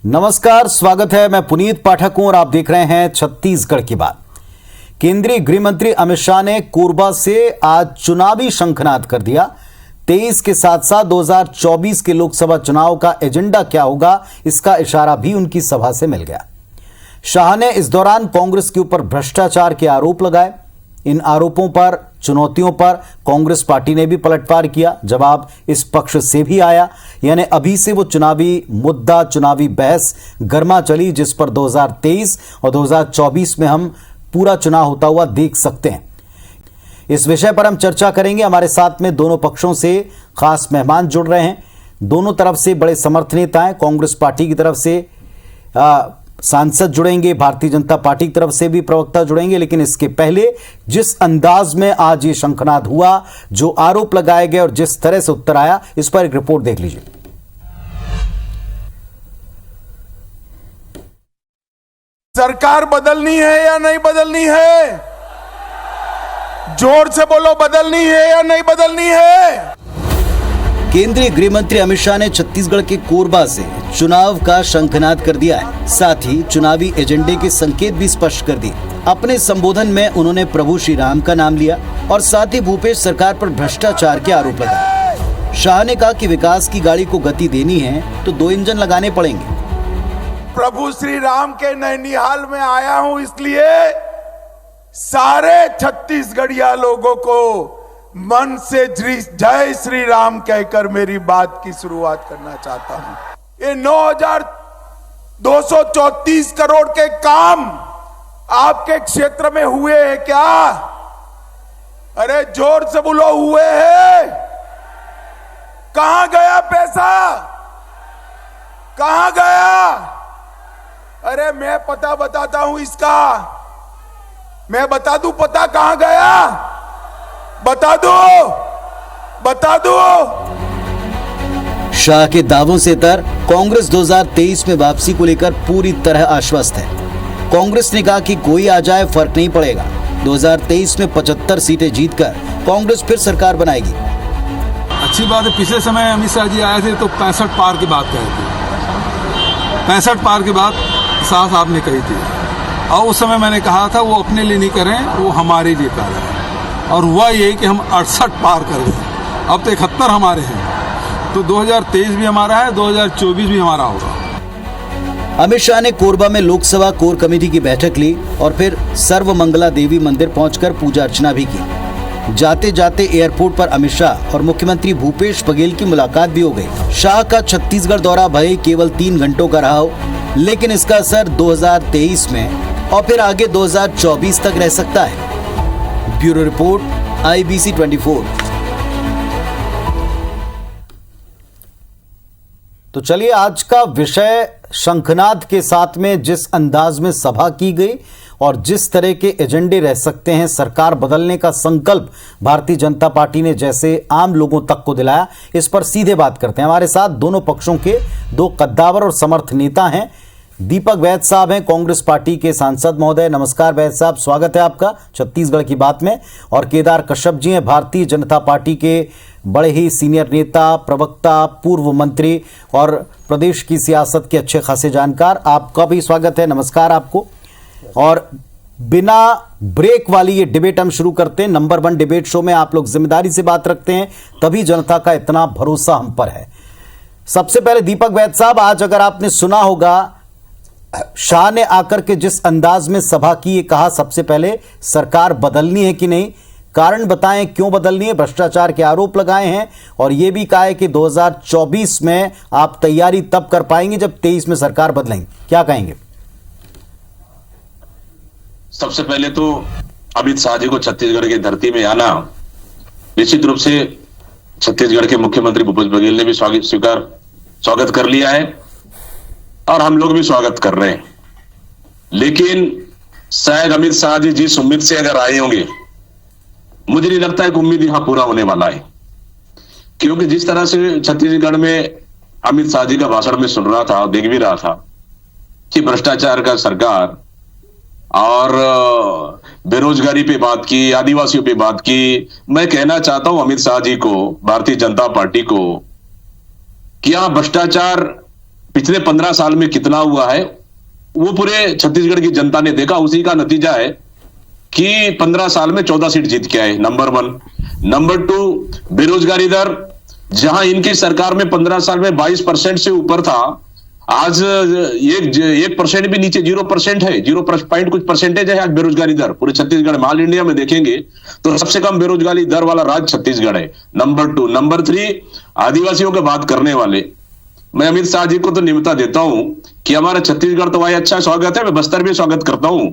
नमस्कार, स्वागत है। मैं पुनीत पाठक हूं और आप देख रहे हैं छत्तीसगढ़ की बात। केंद्रीय गृह मंत्री अमित शाह ने कोरबा से आज चुनावी शंखनाद कर दिया। 23 के साथ साथ 2024 के लोकसभा चुनाव का एजेंडा क्या होगा, इसका इशारा भी उनकी सभा से मिल गया। शाह ने इस दौरान कांग्रेस के ऊपर भ्रष्टाचार के आरोप लगाए। इन आरोपों पर, चुनौतियों पर कांग्रेस पार्टी ने भी पलटवार किया। जवाब इस पक्ष से भी आया, यानी अभी से वो चुनावी मुद्दा, चुनावी बहस गर्मा चली, जिस पर 2023 और 2024 में हम पूरा चुनाव होता हुआ देख सकते हैं। इस विषय पर हम चर्चा करेंगे। हमारे साथ में दोनों पक्षों से खास मेहमान जुड़ रहे हैं। दोनों तरफ से बड़े समर्थ नेता हैं। कांग्रेस पार्टी की तरफ से सांसद जुड़ेंगे, भारतीय जनता पार्टी की तरफ से भी प्रवक्ता जुड़ेंगे। लेकिन इसके पहले जिस अंदाज में आज ये शंखनाद हुआ, जो आरोप लगाए गए और जिस तरह से उत्तर आया, इस पर एक रिपोर्ट देख लीजिए। सरकार बदलनी है या नहीं बदलनी है? जोर से बोलो, बदलनी है या नहीं बदलनी है? केंद्रीय गृह मंत्री अमित शाह ने छत्तीसगढ़ के कोरबा से चुनाव का शंखनाद कर दिया है। साथ ही चुनावी एजेंडे के संकेत भी स्पष्ट कर दिए। अपने संबोधन में उन्होंने प्रभु श्री राम का नाम लिया और साथ ही भूपेश सरकार पर भ्रष्टाचार के आरोप लगाए। शाह ने कहा कि विकास की गाड़ी को गति देनी है तो 2 इंजन लगाने पड़ेंगे। प्रभु श्री राम के नैनीहाल में आया हूं, इसलिए सारे छत्तीसगढ़िया लोगों को मन से जय श्री राम कहकर मेरी बात की शुरुआत करना चाहता हूं। ये 9,234 करोड़ के काम आपके क्षेत्र में हुए हैं क्या? अरे जोर से बोलो, हुए हैं? कहां गया पैसा? कहां गया? अरे मैं पता बताता हूं इसका। मैं बता दूं पता कहां गया? बता दो। शाह के दावों से तर कांग्रेस 2023 में वापसी को लेकर पूरी तरह आश्वस्त है। कांग्रेस ने कहा कि कोई आ जाए फर्क नहीं पड़ेगा। 2023 में 75 सीटें जीतकर कांग्रेस फिर सरकार बनाएगी। अच्छी बात है। पिछले समय अमित शाह जी आए थे तो 65 पार की बात कही थी। 65 पार की बात शाह साहब ने कही थी और उस समय मैंने कहा था वो अपने लिए नहीं करें, वो हमारे लिए कर रहे हैं। और हुआ ये कि हम 68 पार कर गए। अब तो 71 हमारे हैं, तो 2023 भी हमारा है, 2024 भी हमारा होगा। अमित शाह ने कोरबा में लोकसभा कोर कमेटी की बैठक ली और फिर सर्वमंगला देवी मंदिर पहुंचकर पूजा अर्चना भी की। जाते जाते एयरपोर्ट पर अमित शाह और मुख्यमंत्री भूपेश बघेल की मुलाकात भी हो गई। शाह का छत्तीसगढ़ दौरा भले केवल 3 घंटों का रहा हो, लेकिन इसका असर 2023 में और फिर आगे 2024 तक रह सकता है। Bureau report, IBC 24। तो चलिए, आज का विषय शंखनाद के साथ में जिस अंदाज में सभा की गई और जिस तरह के एजेंडे रह सकते हैं, सरकार बदलने का संकल्प भारतीय जनता पार्टी ने जैसे आम लोगों तक को दिलाया, इस पर सीधे बात करते हैं। हमारे साथ दोनों पक्षों के 2 कद्दावर और समर्थ नेता हैं। दीपक वैद्य साहब हैं, कांग्रेस पार्टी के सांसद महोदय। नमस्कार वैद्य साहब, स्वागत है आपका छत्तीसगढ़ की बात में। और केदार कश्यप जी हैं, भारतीय जनता पार्टी के बड़े ही सीनियर नेता, प्रवक्ता, पूर्व मंत्री और प्रदेश की सियासत के अच्छे खासे जानकार। आपका भी स्वागत है, नमस्कार आपको। और बिना ब्रेक वाली ये डिबेट हम शुरू करते हैं। नंबर 1 डिबेट शो में आप लोग जिम्मेदारी से बात रखते हैं, तभी जनता का इतना भरोसा हम पर है। सबसे पहले दीपक वैद्य साहब, आज अगर आपने सुना होगा, शाह ने आकर के जिस अंदाज में सभा की, ये कहा सबसे पहले सरकार बदलनी है कि नहीं, कारण बताएं क्यों बदलनी है। भ्रष्टाचार के आरोप लगाए हैं और यह भी कहा है कि 2024 में आप तैयारी तब कर पाएंगे जब 23 में सरकार बदलेंगे। क्या कहेंगे? सबसे पहले तो अमित शाह जी को छत्तीसगढ़ की धरती में आना, निश्चित रूप से छत्तीसगढ़ के मुख्यमंत्री भूपेश बघेल ने भी स्वागत कर लिया है और हम लोग भी स्वागत कर रहे हैं। लेकिन शायद अमित शाह जी जिस उम्मीद से अगर आए होंगे, मुझे नहीं लगता है कि उम्मीद यहां पूरा होने वाला है। क्योंकि जिस तरह से छत्तीसगढ़ में अमित शाह जी का भाषण में सुन रहा था, देख भी रहा था कि भ्रष्टाचार का सरकार और बेरोजगारी पे बात की, आदिवासियों पे बात की। मैं कहना चाहता हूं अमित शाह जी को, भारतीय जनता पार्टी को, कि आप भ्रष्टाचार पिछले 15 साल में कितना हुआ है वो पूरे छत्तीसगढ़ की जनता ने देखा। उसी का नतीजा है कि 15 साल में 14 सीट जीत के आए, नंबर 1। नंबर 2, बेरोजगारी दर जहां इनकी सरकार में 15 साल में 22% से ऊपर था, आज 1% भी नीचे 0% है, 0 कुछ परसेंटेज है आज बेरोजगारी दर पूरे छत्तीसगढ़ में। ऑल इंडिया में देखेंगे तो सबसे कम बेरोजगारी दर वाला राज्य छत्तीसगढ़ है, नंबर 2। नंबर 3, आदिवासियों की बात करने वाले, मैं अमित शाह जी को तो निमता देता हूं कि हमारा छत्तीसगढ़ तो भाई अच्छा स्वागत है, मैं बस्तर भी स्वागत करता हूं।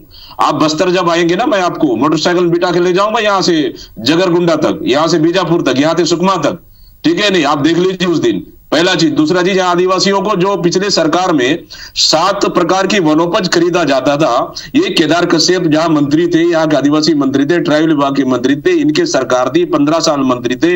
आप बस्तर जब आएंगे ना, मैं आपको मोटरसाइकिल में बिठा के ले जाऊंगा यहाँ से जगरगुंडा तक, यहाँ से बीजापुर तक, यहाँ से सुकमा तक, ठीक है नहीं, आप देख लीजिए उस दिन। पहला चीज। दूसरा चीज, आदिवासियों को जो पिछले सरकार में 7 प्रकार की वनोपज खरीदा जाता था, ये केदार कश्यप जहां मंत्री थे, यहाँ के आदिवासी मंत्री थे, ट्राइबल विभाग के मंत्री थे, इनके सरकार थी, 15 साल मंत्री थे।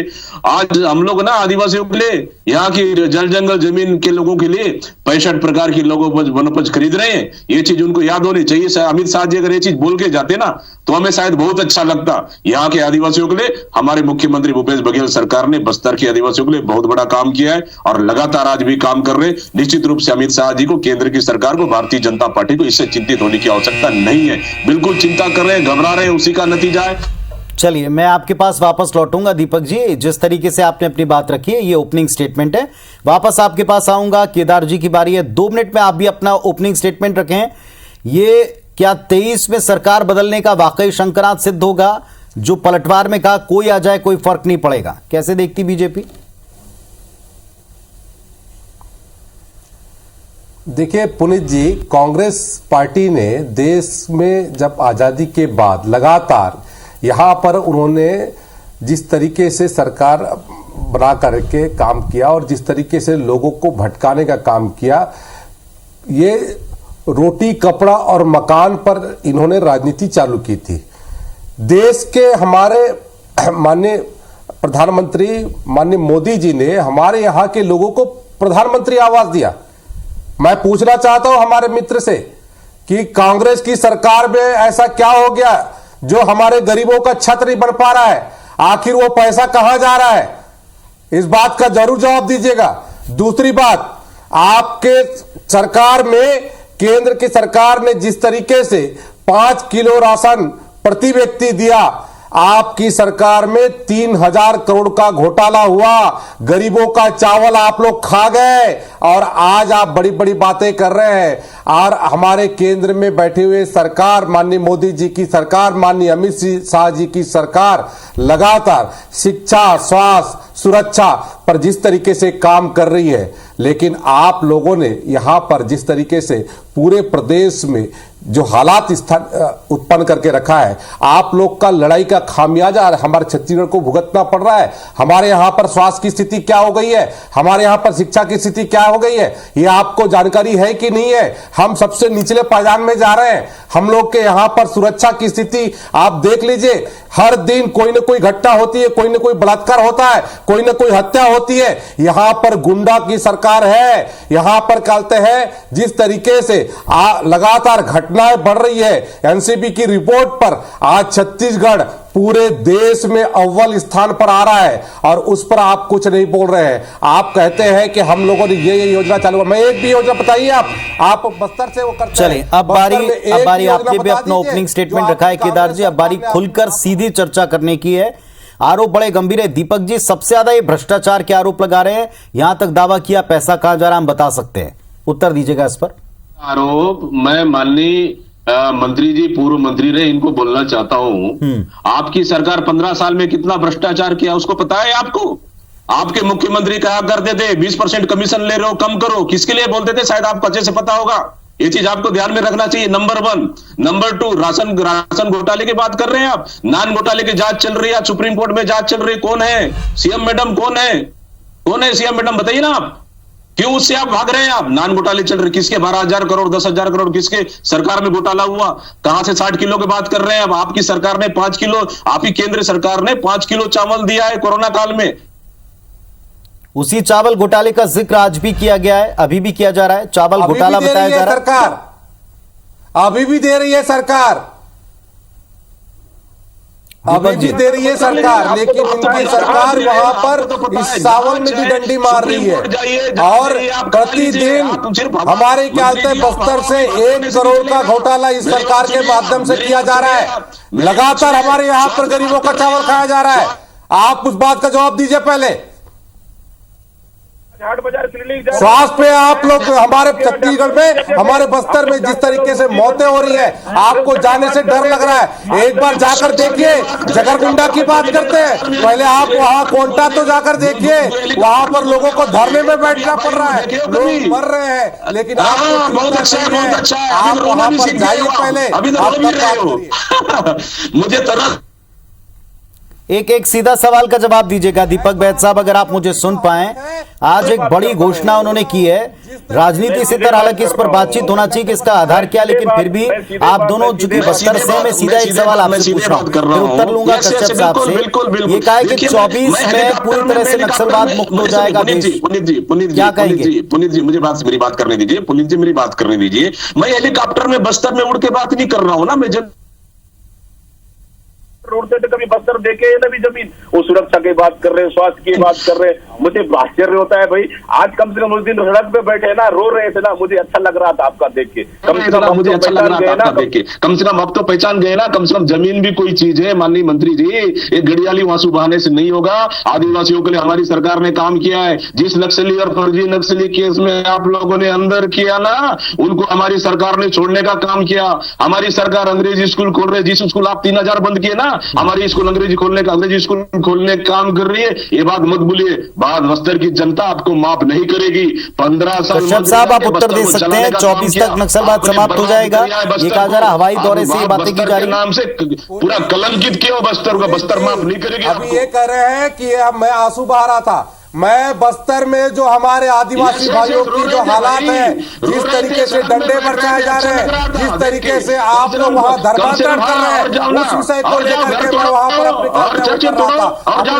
आज हम लोग ना आदिवासियों के लिए, यहाँ की जल जंगल जमीन के लोगों के लिए 65 प्रकार की वनोपज खरीद रहे हैं। ये चीज उनको याद होनी चाहिए। अमित शाह जी अगर ये चीज बोल के जाते ना तो हमें शायद बहुत अच्छा लगता। यहाँ के आदिवासियों के लिए हमारे मुख्यमंत्री भूपेश बघेल सरकार ने बस्तर के आदिवासियों के लिए बहुत बड़ा काम किया है और लगातार आज भी काम कर रहे हैं। निश्चित रूप से अमित शाह जी को, केंद्र की सरकार को, भारतीय जनता पार्टी को इससे चिंतित होने की आवश्यकता नहीं है। बिल्कुल चिंता कर रहे हैं, घबरा रहे हैं, उसी का नतीजा है। चलिए, मैं आपके पास वापस लौटूंगा दीपक जी। जिस तरीके से आपने अपनी बात रखी है, ये ओपनिंग स्टेटमेंट है। वापस आपके पास आऊंगा। केदार जी की बारी है, 2 मिनट में आप भी अपना ओपनिंग स्टेटमेंट रखें। ये क्या 23 में सरकार बदलने का वाकई शंकनाद सिद्ध होगा? जो पलटवार में कहा कोई आ जाए कोई फर्क नहीं पड़ेगा, कैसे देखती बीजेपी? देखिए पुनीत जी, कांग्रेस पार्टी ने देश में जब आजादी के बाद लगातार यहां पर उन्होंने जिस तरीके से सरकार बना करके काम किया और जिस तरीके से लोगों को भटकाने का काम किया, ये रोटी कपड़ा और मकान पर इन्होंने राजनीति चालू की थी। देश के हमारे माननीय प्रधानमंत्री माननीय मोदी जी ने हमारे यहां के लोगों को प्रधानमंत्री आवास दिया। मैं पूछना चाहता हूं हमारे मित्र से कि कांग्रेस की सरकार में ऐसा क्या हो गया जो हमारे गरीबों का छत नहीं बन पा रहा है? आखिर वो पैसा कहां जा रहा है? इस बात का जरूर जवाब दीजिएगा। दूसरी बात, आपके सरकार में, केंद्र की सरकार ने जिस तरीके से 5 किलो राशन प्रति व्यक्ति दिया, आपकी सरकार में 3000 करोड़ का घोटाला हुआ। गरीबों का चावल आप लोग खा गए और आज आप बड़ी बड़ी बातें कर रहे हैं। और हमारे केंद्र में बैठे हुए सरकार, माननीय मोदी जी की सरकार, माननीय अमित शाह जी की सरकार लगातार शिक्षा, स्वास्थ्य, सुरक्षा पर जिस तरीके से काम कर रही है, लेकिन आप लोगों ने यहां पर जिस तरीके से पूरे प्रदेश में जो हालात उत्पन्न करके रखा है, आप लोग का लड़ाई का खामियाजा हमारे छत्तीसगढ़ को भुगतना पड़ रहा है। हमारे यहां पर स्वास्थ्य की स्थिति क्या हो गई है, हमारे यहां पर शिक्षा की स्थिति क्या हो गई है, ये आपको जानकारी है कि नहीं है? हम सबसे निचले पायदान में जा रहे हैं। हम लोग के यहां पर सुरक्षा की स्थिति आप देख लीजिए, हर दिन कोई ना कोई घटना होती है, कोई ना कोई बलात्कार होता है, कोई ना कोई हत्या होती है। यहां पर गुंडा की सरकार है। यहां पर कहते हैं जिस तरीके से लगातार घटनाएं बढ़ रही है, एनसीबी की रिपोर्ट पर आज छत्तीसगढ़ पूरे देश में अव्वल स्थान पर आ रहा है और उस पर आप कुछ नहीं बोल रहे हैं। आप कहते हैं कि हम लोगों ने ये योजना चालू, मैं एक भी योजना बताइए आप बस्तर से वो करते हैं। चलिए, अब बारी आपने भी अपना ओपनिंग स्टेटमेंट रखा है केदार जी, अब बारी खुलकर सीधी चर्चा करने की है। आरोप बड़े गंभीर है। दीपक जी, सबसे ज्यादा ये भ्रष्टाचार के आरोप लगा रहे हैं, यहां तक दावा किया पैसा कहां जा रहा है, हम बता सकते हैं, उत्तर दीजिएगा इस पर। आरोप मैं माननीय मंत्री जी, पूर्व मंत्री रहे, इनको बोलना चाहता हूं, आपकी सरकार 15 साल में कितना भ्रष्टाचार किया उसको पता है आपको? आपके मुख्यमंत्री कहा करते थे 20% कमीशन ले रहे हो, कम करो। किसके लिए बोलते थे शायद आपको अच्छे से पता होगा। ये चीज आपको ध्यान में रखना चाहिए, नंबर 1। नंबर 2, राशन घोटाले की बात कर रहे हैं आप। नान घोटाले की जांच चल रही है, सुप्रीम कोर्ट में जांच चल रही है। कौन है सीएम मैडम? कौन है सीएम मैडम? बताइए ना आप, क्यों उससे आप भाग रहे हैं? आप नान घोटाले चल रहे, किसके 12,000 करोड़ 10,000 करोड़ किसके सरकार में घोटाला हुआ? कहां से 60 किलो की बात कर रहे हैं? अब आपकी सरकार ने 5 किलो, आपकी केंद्र सरकार ने 5 किलो चावल दिया है कोरोना काल में। उसी चावल घोटाले का जिक्र आज भी किया गया है, अभी भी किया जा रहा है। चावल घोटाला बताया जा रहा है। सरकार अभी भी दे रही है सरकार। अभी भी दे रही है सरकार, लेकिन इनकी सरकार वहां पर इस सावन में भी डंडी मार रही है। और प्रतिदिन हमारे ख्याल से बस्तर से 1 करोड़ का घोटाला इस सरकार के माध्यम से किया जा रहा है। लगातार हमारे यहाँ पर गरीबों का चावल खाया जा रहा है। आप उस बात का जवाब दीजिए पहले। स्वास्थ्य पे आप लोग हमारे छत्तीसगढ़ में, हमारे बस्तर में जिस तरीके से मौतें हो रही है, आपको जाने से डर लग रहा है। एक बार जाकर देखिए, जगरगुंडा की बात करते हैं, पहले आप वहां कोंटा तो जाकर देखिए, वहां पर लोगों को धरने में बैठना पड़ रहा है, लोग मर रहे हैं, लेकिन आप बहुत अच्छा है, आप वहां पर जाइए पहले, मुझे तरह एक सीधा सवाल का जवाब दीजिएगा दीपक बैद साहब, अगर आप मुझे सुन पाए। आज एक बड़ी घोषणा उन्होंने की है, राजनीति से तर हालांकि इस पर बातचीत होना चाहिए कि इसका आधार क्या, लेकिन फिर भी आप दोनों चूंकि बस्तर से, मैं सीधा एक सवाल आपसे पूछ रहा हूं, फिर उत्तर लूंगा कश्यप साहब से। ये कहा है कि 24 में पूरी तरह से नक्सलवाद मुक्त हो जाएगा देश। क्या कहेंगे? पुनीत जी, मुझे मेरी बात करने दीजिए। पुनीत जी, मेरी बात करने दीजिए। मैं हेलीकॉप्टर में बस्तर में उड़ के बात नहीं कर रहा हूं ना, मैं जब रोड से तो कभी बस्तर देखे ना भी जमीन, वो सुरक्षा की बात कर रहे हैं, स्वास्थ्य की बात कर रहे हैं। मुझे आश्चर्य होता है भाई, आज कम से कम उस दिन सड़क पे बैठे ना, रो रहे थे ना, मुझे अच्छा लग रहा था आपका देख के। कम से कम मुझे अच्छा लग रहा था आपका देख के, कम से कम अब तो पहचान गए ना, कम से कम जमीन भी कोई चीज है। माननीय मंत्री जी, एक गड़ियाली आंसू बहाने से नहीं होगा। आदिवासियों के लिए हमारी सरकार ने काम किया है। जिस नक्सली और फर्जी नक्सली केस में आप लोगों ने अंदर किया ना, उनको हमारी सरकार ने छोड़ने का काम किया। हमारी सरकार अंग्रेजी स्कूल खोल रही है, जिस स्कूल आप 3000 बंद किए ना, हमारी स्कूल अंग्रेजी स्कूल खोलने का काम कर रही है। ये बात मत भूलिए, बात बस्तर की जनता आपको माफ नहीं करेगी। 15 साल कश्यप साहब आप उत्तर दे सकते हैं, 24 तक नक्सलवाद समाप्त हो जाएगा। ये कहा जा रहा हवाई दौरे से ये बातें की जा रही, नाम से पूरा कलंकित किया बस्तर को, बस्तर माफ नहीं करेगी। अभी ये कह रहे हैं कि मैं आंसू बहा रहा था। मैं बस्तर में जो हमारे आदिवासी भाइयों की जो हालात है, जिस तरीके से डंडे बरसाए जा रहे हैं, जिस तरीके से आप लोग वहां धर्मांतरण कर रहे हैं, उस विषय को लेकर के मैं वहां पर अपनी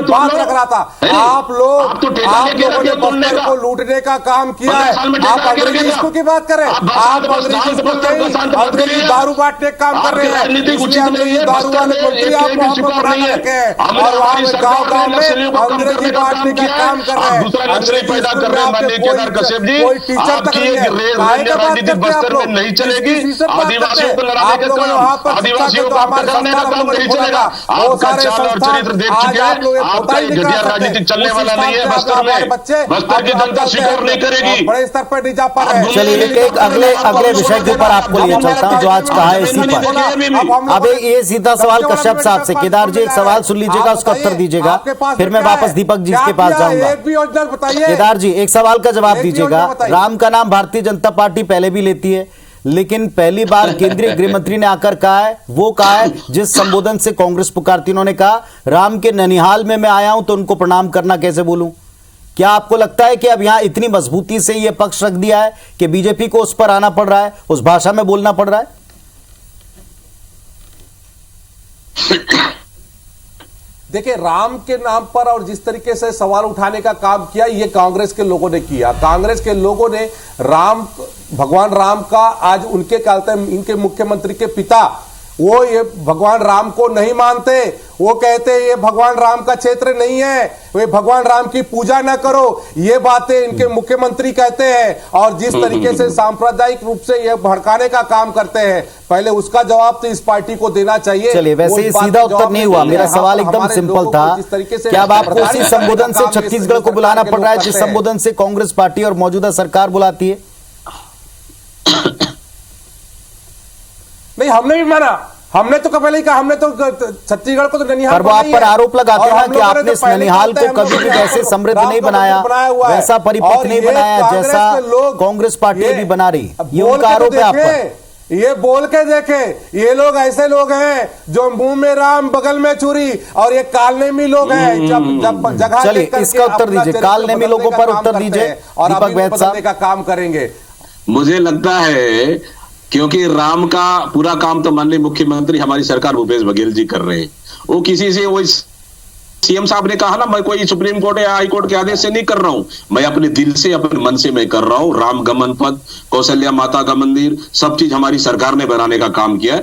बात रख रहा था। आप लोगों ने बस्तर को लूटने का काम किया है। आप अंग्रेजी स्कूल की बात करें, आप अंग्रेजी स्कूल नहीं, अंग्रेजी दारू बांटने का काम कर रहे हैं, इसलिए अंग्रेजी दारू वाले मंत्री आप वहां पर बना के रखे हैं, और वहां में गाँव में अंग्रेजी बांटने का काम दूसरा नक्सली पैदा कर रहे हैं। माननीय केदार कश्यप जी, आपकी एक राजनीति बस्तर में नहीं चलेगी। आदिवासियों को लड़ाने का काम, आदिवासियों को आपका करने का काम नहीं चलेगा। आपका चाल और चरित्र देख चुके हैं, आपका घटिया राजनीति चलने वाला नहीं है बस्तर में। बस्तर की जनता स्वीकार नहीं करेगी। बड़े स्तर पर नहीं जा पा रहे। चलिए एक अगले विषय के ऊपर आपको लिए चलता हूं, जो आज कहा है इसी पर। अब ये सीधा सवाल कश्यप साहब से। केदार जी एक सवाल सुन लीजिएगा, उसका उत्तर दीजिएगा, फिर मैं वापस दीपक जी के पास जाऊंगा। केदार जी एक सवाल का जवाब दीजिएगा। राम का नाम भारतीय जनता पार्टी पहले भी लेती है, लेकिन पहली बार केंद्रीय गृह मंत्री ने आकर कहा है, वो कहा है जिस संबोधन से कांग्रेस पुकारती, उन्होंने कहा राम के ननिहाल में मैं आया हूं तो उनको प्रणाम करना कैसे बोलूं। क्या आपको लगता है कि अब यहां इतनी मजबूती से यह पक्ष रख दिया है कि बीजेपी को उस पर आना पड़ रहा है, उस भाषा में बोलना पड़ रहा है? देखिए, राम के नाम पर और जिस तरीके से सवाल उठाने का काम किया, ये कांग्रेस के लोगों ने किया। कांग्रेस के लोगों ने भगवान राम का, आज उनके कहते हैं इनके मुख्यमंत्री के पिता, वो ये भगवान राम को नहीं मानते। वो कहते हैं ये भगवान राम का क्षेत्र नहीं है, वे भगवान राम की पूजा ना करो, ये बातें इनके मुख्यमंत्री कहते हैं। और जिस तरीके से सांप्रदायिक रूप से ये भड़काने का काम करते हैं, पहले उसका जवाब तो इस पार्टी को देना चाहिए। चलिए, वैसे ही सीधा उत्तर नहीं हुआ। मेरा सवाल एकदम सिंपल था, क्या अब आपको उसी संबोधन से छत्तीसगढ़ को बुलाना पड़ रहा है जिस संबोधन से कांग्रेस पार्टी और मौजूदा सरकार बुलाती है? नहीं, हमने भी माना, हमने तो पहले ही कहा, हमने तो छत्तीसगढ़ को तो ननिहाल, पर वो आप पर आरोप लगाते हैं कि आपने इस ननिहाल को कभी भी वैसे समृद्ध नहीं बनाया, वैसा परिपक्व नहीं बनाया जैसा कांग्रेस पार्टी भी बना रही। ये उनका आरोप है आप पर। ये बोल के देखे, ये लोग ऐसे लोग हैं जो मुंह में राम बगल में छुरी, और ये कालनेमी लोग हैं जब जगह। चलिए इसका उत्तर दीजिए, कालनेमी लोगों पर उत्तर दीजिए और दीपक बैद साहब का काम करेंगे। मुझे लगता है क्योंकि राम का पूरा काम तो माननीय मुख्यमंत्री हमारी सरकार भूपेश बघेल जी कर रहे हैं। वो किसी से वो सीएम साहब ने कहा ना, मैं कोई सुप्रीम कोर्ट या हाई कोर्ट के आदेश से नहीं कर रहा हूं, मैं अपने दिल से, अपने मन से मैं कर रहा हूं। राम गमन पथ, कौशल्या माता का मंदिर, सब चीज हमारी सरकार ने बनाने का काम किया है।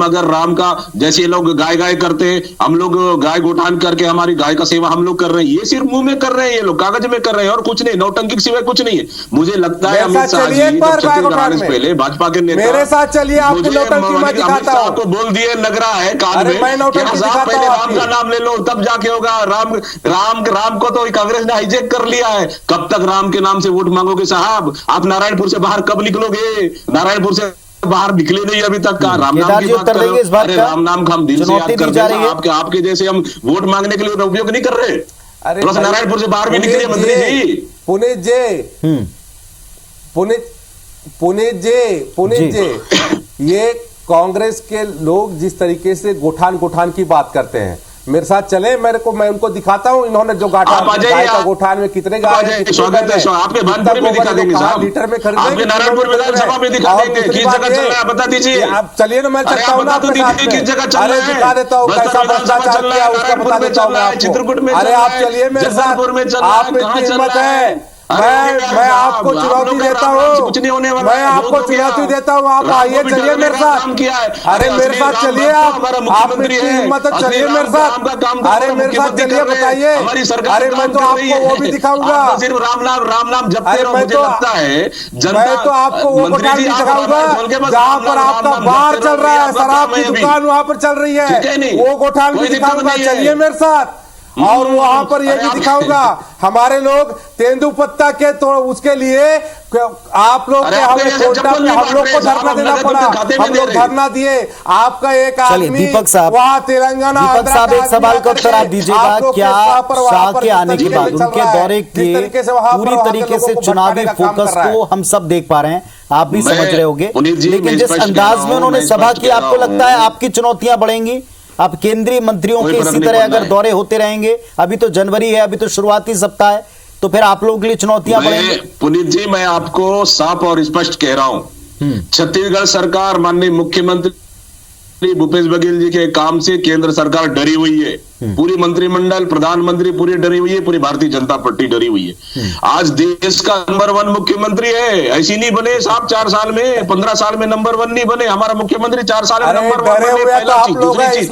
अगर राम का, जैसे ये लोग गाय करते, हम लोग गाय गोठान करके हमारी गाय का सेवा हम लोग कर रहे हैं, ये सिर्फ मुंह में कर रहे हैं, ये लोग कागज में कर रहे हैं और कुछ नहीं, नौटंकी सिवाय कुछ नहीं है। मुझे लगता है अमित शाह जी छत्तीसगढ़ से पहले भाजपा के नेता, मेरे साथ चलिए, आपको नौटंकी मैं दिखाता हूं। आपको बोल दिए, लग रहा है कान में, पहले राम का नाम ले लो तब जाके होगा। राम को तो कांग्रेस ने हाईजैक कर लिया है। कब तक राम के नाम से वोट मांगोगे साहब? आप नारायणपुर से बाहर कब निकलोगे? नारायणपुर से बाहर निकले नहीं अभी तक का। राम नाम की बात कर रहे हो, अरे राम नाम हम दिल से याद करते हैं। आपके जैसे हम वोट मांगने के लिए उपयोग नहीं कर रहे। अरे नारायणपुर से बाहर भी निकले मंत्री जी। पुनीत जी, ये कांग्रेस के लोग जिस तरीके से गोठान की बात करते हैं, मेरे साथ चले, मैं उनको दिखाता हूँ, इन्होंने जो गाय का गोठान में कितने गाय, स्वागत है, आपके भानपुर में दिखा देंगे साहब, लीटर में खरीदे, आपके नारायणपुर विधानसभा में दिखा देंगे किस जगह चल रहा है, बता दीजिए। आप चलिए ना, मैं चलता हूँ ना, किस जगह चल रहा है, दिखा देता हूँ कैसा भ्रष्टाचार किया उसका बता देता हूँ। चित्रकूट में, अरे आप चलिए मेरे साथ, आप में इतनी हिम्मत है, मैं आपको चुनौती देता हूँ, मैं आपको चुनौती देता हूँ, आप आइए, चलिए मेरे साथ। अरे मेरे साथ चलिए, आप में इतनी हिम्मत है, चलिए मेरे साथ। अरे मेरे साथ चलिए, बताइए। अरे मैं तो आपको वो भी दिखाऊंगा, सिर्फ राम नाम जपते रहो, मुझे लगता है। मैं तो आपको वो गोठान भी दिखाऊंगा जहाँ पर आपका बार चल रहा है, शराब की दुकान वहाँ पर चल रही है, वो गोठान भी दिखाऊंगा, चलिए मेरे साथ। और वहां पर ये भी दिखाऊंगा, हमारे लोग तेंदुपत्ता के तो उसके लिए आप लोग के हमें कोटा पे हम लोग को धरना देना पड़ा, हम लोग धरना दिए। आपका एक आदमी वहाँ तेलंगाना, दीपक साहब एक सवाल का उत्तर आप दीजिएगा, क्या शाह के आने के बाद उनके दौरे के पूरी तरीके से चुनावी फोकस को हम सब देख पा रहे हैं, आप भी समझ रहे होंगे, लेकिन जिस अंदाज में उन्होंने सभा की, आपको लगता है आपकी चुनौतियां बढ़ेंगी? अब केंद्रीय मंत्रियों के इसी तरह अगर दौरे होते रहेंगे, अभी तो जनवरी है, अभी तो शुरुआती सप्ताह है, तो फिर आप लोगों के लिए चुनौतियां बढ़ेंगी? पुनीत जी, मैं आपको साफ और स्पष्ट कह रहा हूं, छत्तीसगढ़ सरकार, माननीय मुख्यमंत्री भूपेश बघेल जी के काम से केंद्र सरकार डरी हुई है, पूरी मंत्रिमंडल, प्रधानमंत्री पूरी डरी हुई है, पूरी भारतीय जनता पार्टी डरी हुई है। आज देश का नंबर 1 मुख्यमंत्री है, ऐसी नहीं बने साहब 4 साल में, 15 साल में नंबर 1 नहीं बने, हमारा मुख्यमंत्री 4 साल में नंबर 1 बने। पहला चीज, दूसरी चीज,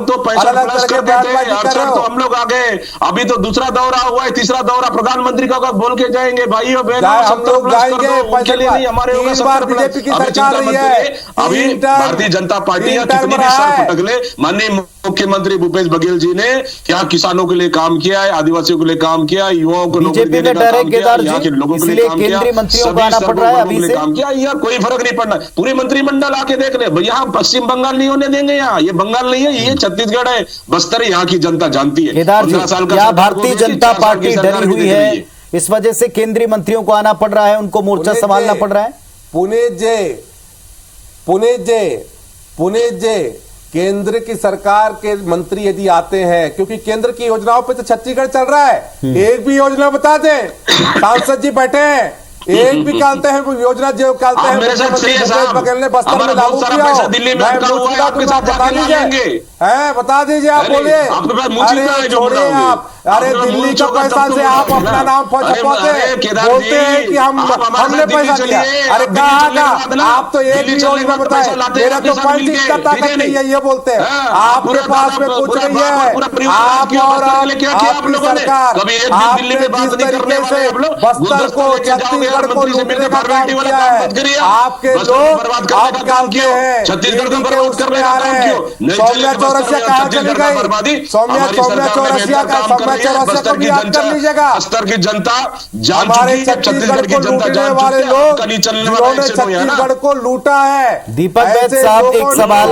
तो पैसा प्लस करते थे, अक्सर तो हम लोग आ गए, अभी तो दूसरा दौरा हुआ है, तीसरा दौरा प्रधानमंत्री का बोल के जाएंगे, भाइयों बहनों, हम लोग जाएंगे, उनके लिए नहीं, हमारे बीजेपी की सरकार रही है, अभी भारतीय जनता पार्टी कितनी भी सर फटक ले, माननीय मुख्यमंत्री भूपेश बघेल जी ने क्या किसानों के लिए काम किया है, आदिवासियों के लिए काम किया, युवाओं को नौकरी देने का काम किया, यहाँ के लोगों के लिए काम किया, सभी सर्ववर्गों के लिए काम किया। यहाँ कोई फर्क नहीं पड़ना, पूरी मंत्रिमंडल आके देख ले, यहाँ पश्चिम बंगाल नहीं होने देंगे, यहाँ ये बंगाल नहीं है, ये छत्तीसगढ़ है, बस्तर है, यहाँ की जनता जानती है। 15 साल का भारतीय जनता पार्टी डरी हुई है, इस वजह से केंद्रीय मंत्रियों को आना पड़ रहा है, उनको मोर्चा संभालना पड़ रहा है। पुनीत जी, केंद्र की सरकार के मंत्री यदि आते हैं, क्योंकि केंद्र की योजनाओं पे तो छत्तीसगढ़ चल रहा है, एक भी योजना बता दें, सांसद जी बैठे हैं, एक भी कहते हैं योजना जो कहते हैं बघेल ने बस्तर में लागू किया हो, बता दीजिए, बता दीजिए, आप बोलिए। अरे छोड़िए आप, अरे दिल्ली का पैसा से आप अपना नाम बोलते हैं कि हमने पैसा दिया, अरे कहा आप तो एक भी योजना बताए, मेरा तो पंच का ताकत नहीं है, ये बोलते हैं, आपके पास में कुछ नहीं है, आप और आपकी सरकार, आपने जिस तरीके से बस्तर को, छत्तीसगढ़ को लूटने का काम किया है, आपके लोग आप कहते हैं छत्तीसगढ़ को उसमें आ रहे हैं। सौम्या चौरसिया कहाँ चली गई? सौम्या चौरसिया को भी याद कर लीजिएगा। बस्तर की जनता हमारे छत्तीसगढ़ को लूटने वाले लोग जिन्होंने छत्तीसगढ़ को लूटा है। दीपक वैद साहब एक सवाल,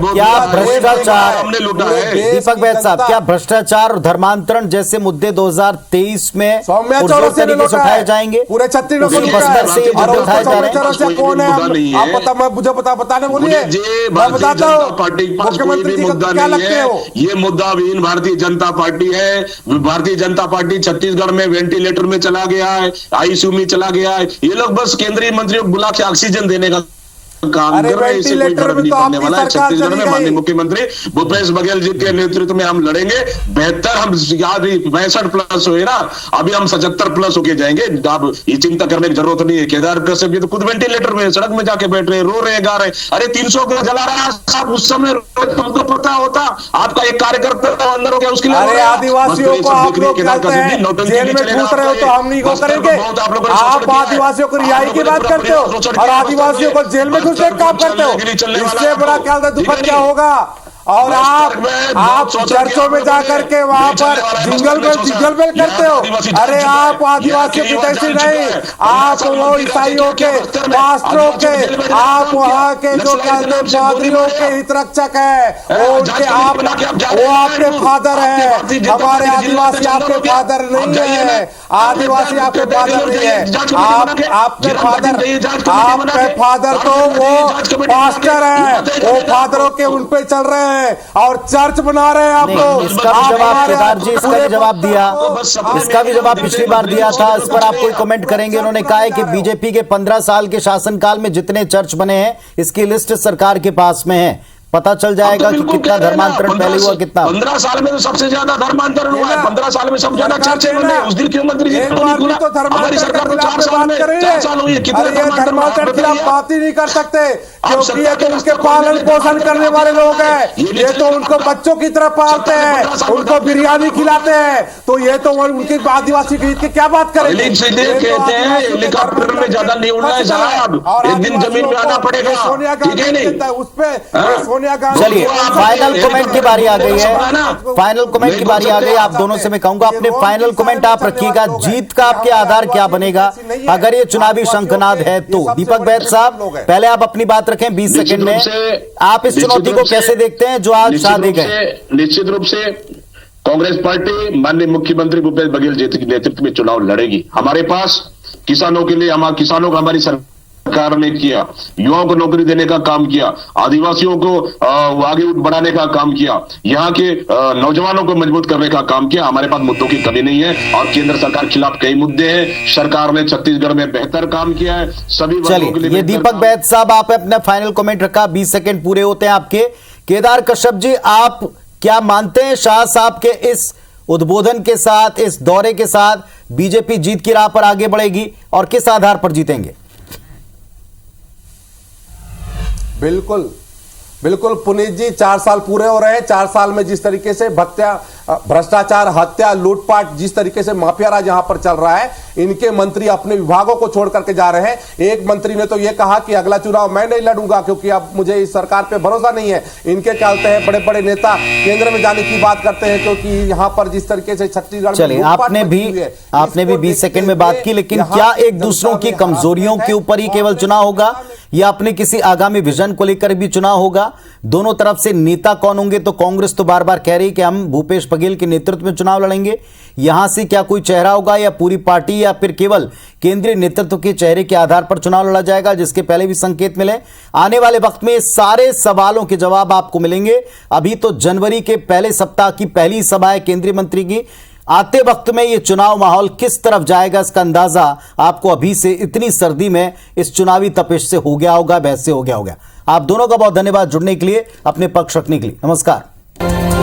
क्या भ्रष्टाचार, दीपक वैद साहब, क्या भ्रष्टाचार और धर्मांतरण जैसे मुद्दे 2023 में सौम्या चौरसिया ने उठाए जाएंगे? पूरे छत्तीसगढ़ बस्तर से ये मुद्दे उठाए जा रहे हैं, कौन है आप पता, मैं मुझे बताने बोलिए, मैं बताता हूँ मुख्यमंत्री जी को क्या लगते हो। ये मुद्दा विहीन भारतीय जनता पार्टी है। भारतीय जनता पार्टी छत्तीसगढ़ में वेंटिलेटर में चला गया है, आईसीयू में चला गया है, ये लोग बस केंद्रीय मंत्रियों को बुला के ऑक्सीजन देने का काम अरे कर रहे हैं, इससे कोई वेंटिलेटर फर्क में नहीं तो पड़ने आपकी वाला है। सरकार छत्तीसगढ़ चली में गई। माननीय मुख्यमंत्री भूपेश बघेल जी के नेतृत्व में हम लड़ेंगे बेहतर। हम याद 65+ हुए ना, अभी हम 75+ होके जाएंगे। अब ये चिंता करने की जरूरत नहीं है। केदार कश्यप जी तो खुद वेंटिलेटर में सड़क में जाके बैठ रहे, रो रहे, गा रहे। अरे 300 को जला रहा साहब, उस समय तुमको पता होता आपका एक कार्यकर्ता अंदर हो गया, उसके लिए अरे आदिवासियों को आप लोग कहते हैं जेल में घुस रहे हो तो हम नहीं को करेंगे। आप आदिवासियों को रिहाई की बात करते हो और आदिवासियों को जेल में घुसने का काम करते हो। इससे बड़ा क्या दुखद क्या होगा? और आप चर्चों में जाकर के वहां पर जिंगल बेल करते हो। अरे आप आदिवासियों की तैसी नहीं, आप वो ईसाइयों के पास्टरों के, आप वहां के जो कहते हैं पादरियों के हित रक्षक है, वो उनके वो आपके फादर है। हमारे आदिवासी आपके फादर नहीं है, आदिवासी आपके फादर नहीं है। आपके फादर तो वो पास्टर है, वो फादरों के उन पे चल रहे हैं और चर्च बना रहे हैं आप लोग। इसका भी जवाब केदार जी, इसका भी जवाब दिया, इसका भी जवाब पिछली बार दिया था। इस पर आप कोई कमेंट करेंगे? उन्होंने कहा है कि बीजेपी के 15 साल के शासनकाल में जितने चर्च बने हैं इसकी लिस्ट सरकार के पास में है, पता चल जाएगा कि कितना धर्मांतरण पहले हुआ, कितना। 15 साल में तो सबसे ज्यादा धर्मांतरण हुआ है। 15 साल में सबसे ज्यादा चर्चे बने। उस दिन क्यों मंत्री जी हमारी सरकार को 4 साल हुई है, कितने धर्मांतरण की आप बात ही नहीं कर सकते क्योंकि ये तो उनके पालन पोषण करने वाले लोग हैं। ये तो उनको बच्चों की तरह पालते हैं, उनको बिरयानी खिलाते हैं, तो ये तो उनके आदिवासी गीत की क्या बात करें? कहते हैं हेलीकॉप्टर में ज्यादा नहीं उड़ना है साहब, एक दिन जमीन में आना पड़ेगा। सोनिया गांधी उस पे चलिए फाइनल कमेंट की बारी आ गई है, फाइनल कमेंट की बारी आ गई। आप दोनों से मैं कहूंगा अपने फाइनल कमेंट आप रखिएगा। जीत का आपके आधार क्या बनेगा अगर ये चुनावी शंखनाद है तो? दीपक बैद साहब पहले आप अपनी बात रखें 20 सेकंड में। आप इस चुनौती को कैसे देखते हैं जो आज शादी गए? निश्चित रूप से कांग्रेस पार्टी माननीय मुख्यमंत्री भूपेश बघेल जी के नेतृत्व में चुनाव लड़ेगी। हमारे पास किसानों के लिए किसानों का हमारी सरकार ने किया, युवाओं को नौकरी देने का काम किया, आदिवासियों को आगे बढ़ाने का काम किया, यहाँ के नौजवानों को मजबूत करने का काम किया। हमारे पास मुद्दों की कमी नहीं है और केंद्र सरकार के खिलाफ कई मुद्दे हैं। सरकार ने छत्तीसगढ़ में बेहतर काम किया है सभी वर्गों के लिए। ये दीपक बैद साहब आप अपना फाइनल कमेंट रखा, 20 सेकंड पूरे होते हैं आपके। केदार कश्यप जी आप क्या मानते हैं शाह साहब के इस उद्बोधन के साथ, इस दौरे के साथ बीजेपी जीत की राह पर आगे बढ़ेगी और किस आधार पर जीतेंगे? बिल्कुल बिल्कुल पुनीत जी, 4 साल पूरे हो रहे हैं। 4 साल में जिस तरीके से भ्रष्टाचार, हत्या, लूटपाट, जिस तरीके से माफिया राज यहां पर चल रहा है, इनके मंत्री अपने विभागों को छोड़ करके जा रहे हैं। एक मंत्री ने तो यह कहा कि अगला चुनाव मैं नहीं लड़ूंगा क्योंकि अब मुझे इस सरकार पे भरोसा नहीं है। इनके क्या होते हैं, बड़े बड़े नेता केंद्र में जाने की बात करते हैं क्योंकि यहां पर जिस तरीके से छत्तीसगढ़ चलिए आपने भी 20 सेकंड में बात की, लेकिन क्या एक दूसरों की कमजोरियों के ऊपर ही केवल चुनाव होगा या अपने किसी आगामी विजन को लेकर भी चुनाव होगा? दोनों तरफ से नेता कौन होंगे? तो कांग्रेस तो बार बार कह रही कि हम भूपेश बघेल के नेतृत्व में चुनाव लड़ेंगे। यहां से क्या कोई चेहरा होगा या पूरी पार्टी या फिर केवल केंद्रीय नेतृत्व के चेहरे के आधार पर चुनाव लड़ा जाएगा, जिसके पहले भी संकेत मिले? आने वाले वक्त में सारे सवालों के जवाब आपको मिलेंगे। अभी तो जनवरी के पहले सप्ताह की पहली सभा है केंद्रीय मंत्री की। आते वक्त में यह चुनाव माहौल किस तरफ जाएगा इसका अंदाजा आपको अभी से इतनी सर्दी में इस चुनावी तपिश से हो गया होगा, बहस से हो गया होगा। आप दोनों का बहुत धन्यवाद जुड़ने के लिए, अपने पक्ष रखने के लिए। नमस्कार।